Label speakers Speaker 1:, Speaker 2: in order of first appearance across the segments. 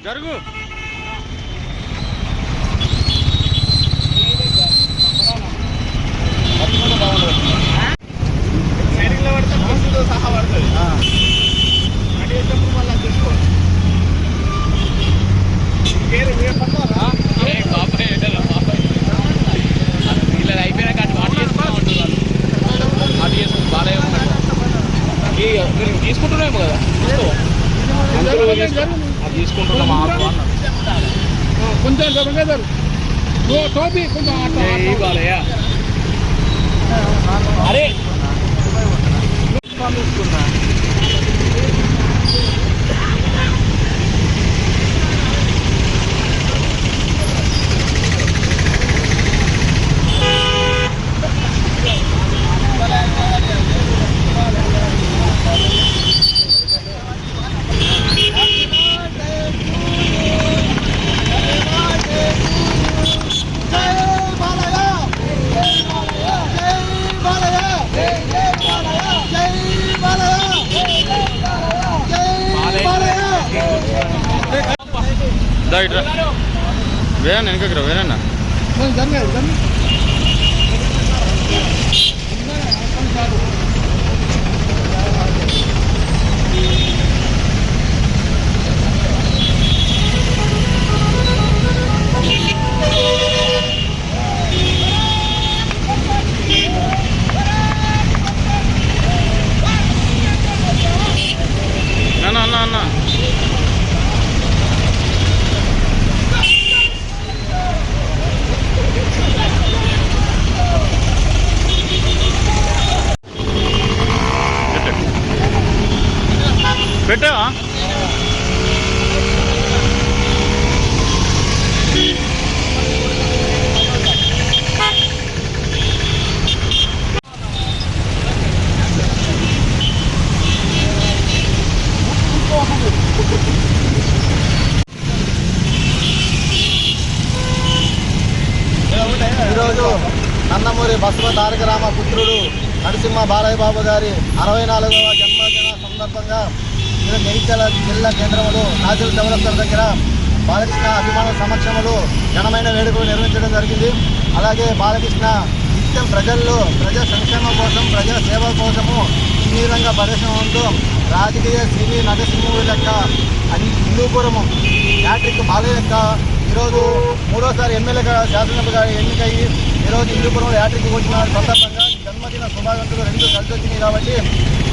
Speaker 1: జరుగు
Speaker 2: సైనికులు పడితే బస్సుతో సహా పడుతుంది అడిగేటప్పుడు మళ్ళీ చూసుకోవాలి
Speaker 1: ఇలా అయిపోయినాక అటు వాటి చేసుకుంటా ఉంటుంది వాటి చేసుకుంటూ బాగా మీరు తీసుకుంటున్నామో కదా అది తీసుకుంటున్నాం
Speaker 2: కొంచెం టోపీ కొంచెం
Speaker 1: బాలయ్య అరే వేరే వెనకరా వేరేనా అన్న అన్న పెట్టావా
Speaker 2: ఈరోజు నందమూరి బసవ తారక రామ పుత్రుడు నరసింహ బాలయ్య బాబు గారి 64వ జన్మదిన సందర్భంగా జగిత్యాల జిల్లా కేంద్రంలో నాజుల్ చౌరస్తా దగ్గర బాలకృష్ణ అభిమానుల సమక్షంలో ఘనమైన వేడుకలు నిర్వహించడం జరిగింది. అలాగే బాలకృష్ణ నిత్యం ప్రజల్లో ప్రజా సంక్షేమం కోసం ప్రజా సేవ కోసము తీవ్రంగా పరిశ్రమతో రాజకీయ సినీ నగసింహుడి లెక్క హిందూపురము యాట్రిక్ బాలయ్య లెక్క ఈరోజు 3వసారి ఎమ్మెల్యేగా శాసనసభగా ఎన్నికయ్యి ఈరోజు హిందూపురంలో యాట్రిక్ వచ్చిన సందర్భంగా జన్మదిన శుభాకాంక్షలు 2 కలిసి వచ్చినాయి కాబట్టి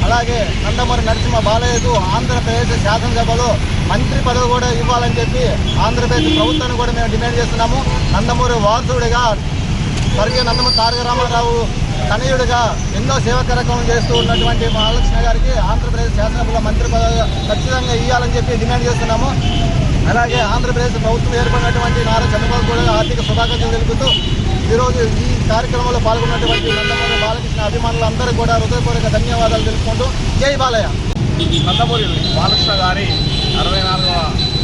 Speaker 2: అలాగే నందమూరి నరసింహ బాలయ్యకు ఆంధ్రప్రదేశ్ శాసనసభలో మంత్రి పదవి కూడా ఇవ్వాలని చెప్పి ఆంధ్రప్రదేశ్ ప్రభుత్వాన్ని కూడా మేము డిమాండ్ చేస్తున్నాము. నందమూరి వారసుడిగా స్వర్గీయ నందమూరి తారక రామారావు తనయుడిగా ఎన్నో సేవా కార్యక్రమం చేస్తూ ఉన్నటువంటి మహాలక్ష్మి గారికి ఆంధ్రప్రదేశ్ శాసనసభలో మంత్రి పదవి ఖచ్చితంగా ఇవ్వాలని చెప్పి డిమాండ్ చేస్తున్నాము. అలాగే ఆంధ్రప్రదేశ్ ప్రభుత్వం ఏర్పడినటువంటి నారా చంద్రబాబు కూడా ఆర్థిక శుభాకాంక్షలు తెలుపుతూ ఈరోజు ఈ కార్యక్రమంలో పాల్గొన్నటువంటి నందమూరి బాలకృష్ణ అభిమానులందరూ కూడా హృదయపూర్వక ధన్యవాదాలు తెలుపుకుంటూ జై బాలయ్య.
Speaker 3: నందమూరి బాలకృష్ణ గారి 64వ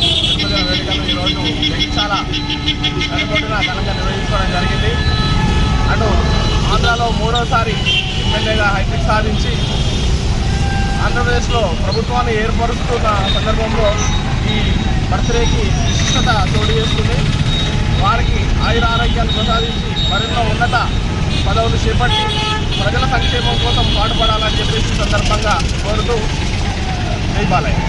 Speaker 3: జన్మదిన వేడుకను ఈరోజు జగిత్యాల నడిబొడ్డున ఘనంగా నిర్వహించుకోవడం జరిగింది. అటు ఆంధ్రాలో 3వసారి ఎమ్మెల్యేగా హ్యాట్రిక్ సాధించి ఆంధ్రప్రదేశ్లో ప్రభుత్వాన్ని ఏర్పరుస్తున్న సందర్భంలో ఈ బర్త్డేకి విశిష్టత చోటు చేసుకుంది. వారికి ఆయురారోగ్యాలు ప్రసాదించి మరెన్నో ఉన్నత పదవులు చేపట్టి ప్రజల సంక్షేమం కోసం పాటుపడాలని చెప్పేసి సందర్భంగా కోరుతూ జై బాలయ్య.